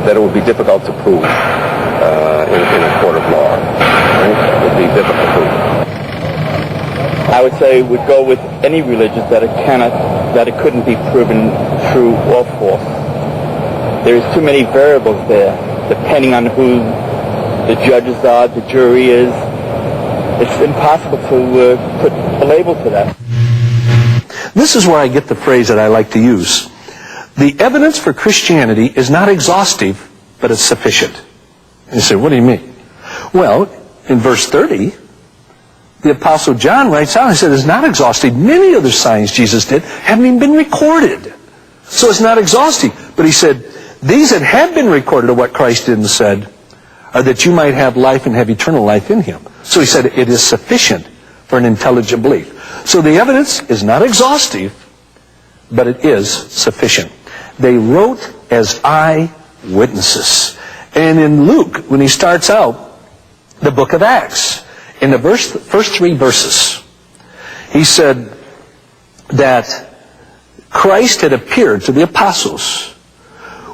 that it would be difficult to prove in a court of law. Right? It would be difficult to prove. I would say would go with any religion that it couldn't be proven true or false. There's too many variables there, depending on who the judges are, the jury is. It's impossible to put a label to that. This is where I get the phrase that I like to use. The evidence for Christianity is not exhaustive, but it's sufficient. And you say, what do you mean? Well, in verse 30, the Apostle John writes out, he said, it's not exhaustive. Many other signs Jesus did haven't even been recorded. So it's not exhaustive. But he said, these that have been recorded of what Christ did and said are that you might have life and have eternal life in him. So he said it is sufficient for an intelligent belief. So the evidence is not exhaustive, but it is sufficient. They wrote as eyewitnesses. And in Luke, when he starts out the book of Acts, in the first 3 verses, he said that Christ had appeared to the apostles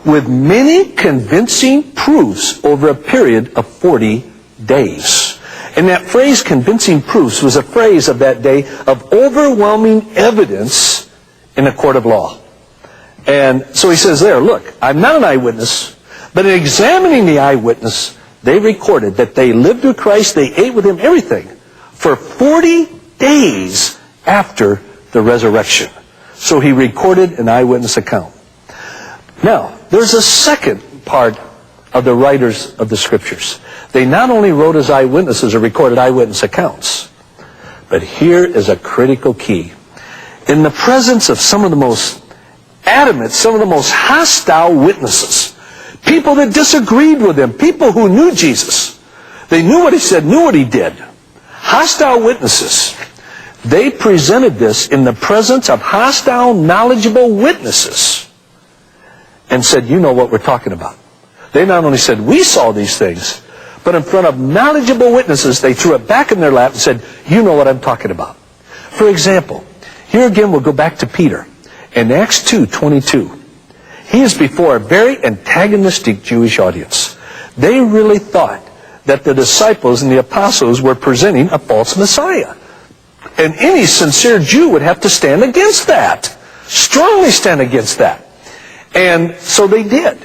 with many convincing proofs over a period of 40 days. And that phrase, convincing proofs, was a phrase of that day of overwhelming evidence in a court of law. And so he says there, look, I'm not an eyewitness, but in examining the eyewitness, they recorded that they lived with Christ, they ate with him, everything, for 40 days after the resurrection. So he recorded an eyewitness account. Now, there's a second part of the writers of the Scriptures. They not only wrote as eyewitnesses or recorded eyewitness accounts, but here is a critical key. In the presence of some of the most adamant, some of the most hostile witnesses, people that disagreed with him, people who knew Jesus, they knew what he said, knew what he did, hostile witnesses, they presented this in the presence of hostile, knowledgeable witnesses and said, you know what we're talking about. They not only said, we saw these things, but in front of knowledgeable witnesses, they threw it back in their lap and said, you know what I'm talking about. For example, here again we'll go back to Peter. In Acts 2:22, he is before a very antagonistic Jewish audience. They really thought that the disciples and the apostles were presenting a false Messiah. And any sincere Jew would have to stand against that. Strongly stand against that. And so they did.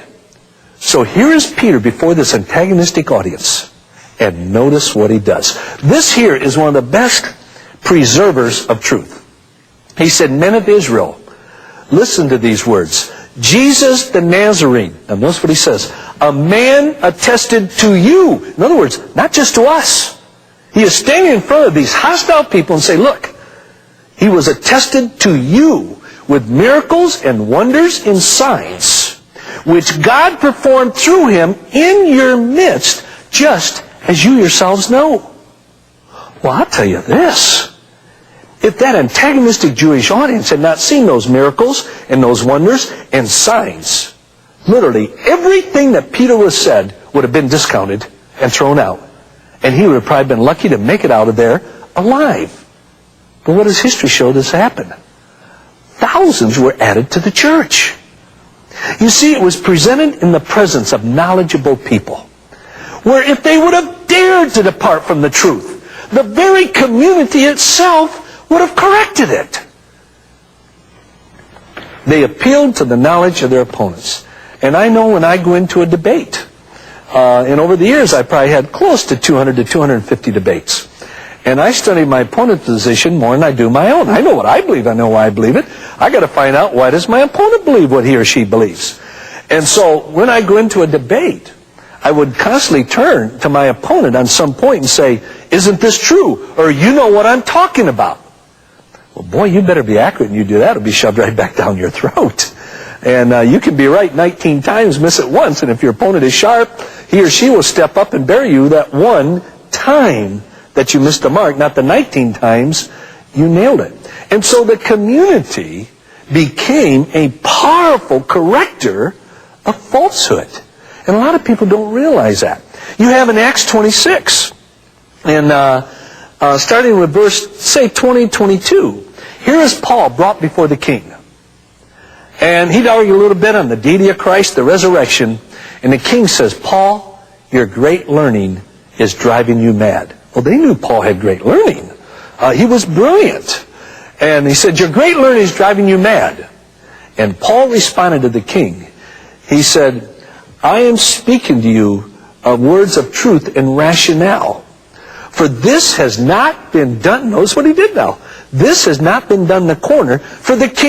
So here is Peter before this antagonistic audience. And notice what he does. This here is one of the best preservers of truth. He said, men of Israel, listen to these words. Jesus the Nazarene. Now notice what he says. A man attested to you. In other words, not just to us. He is standing in front of these hostile people and say, look, he was attested to you with miracles and wonders and signs, which God performed through him in your midst, just as you yourselves know. Well, I'll tell you this. If that antagonistic Jewish audience had not seen those miracles and those wonders and signs, literally everything that Peter was said would have been discounted and thrown out. And he would have probably been lucky to make it out of there alive. But what does history show this happened? Thousands were added to the church. You see, it was presented in the presence of knowledgeable people, where if they would have dared to depart from the truth, the very community itself would have corrected it. They appealed to the knowledge of their opponents. And I know when I go into a debate, and over the years I probably had close to 200 to 250 debates. And I study my opponent's position more than I do my own. I know what I believe. I know why I believe it. I got to find out, why does my opponent believe what he or she believes? And so when I go into a debate, I would constantly turn to my opponent on some point and say, isn't this true? Or you know what I'm talking about. Well, boy, you better be accurate when you do that. It'll be shoved right back down your throat. And you can be right 19 times, miss it once. And if your opponent is sharp, he or she will step up and bury you that one time that you missed the mark, not the 19 times you nailed it. And so the community became a powerful corrector of falsehood. And a lot of people don't realize that. You have in Acts 26, and starting with verse, say, 20, 22, here is Paul brought before the king. And he'd argue a little bit on the deity of Christ, the resurrection. And the king says, Paul, your great learning is driving you mad. Well, they knew Paul had great learning. He was brilliant. And he said, your great learning is driving you mad. And Paul responded to the king. He said, I am speaking to you words of truth and rationale. For this has not been done. Notice what he did now. This has not been done in the corner for the king.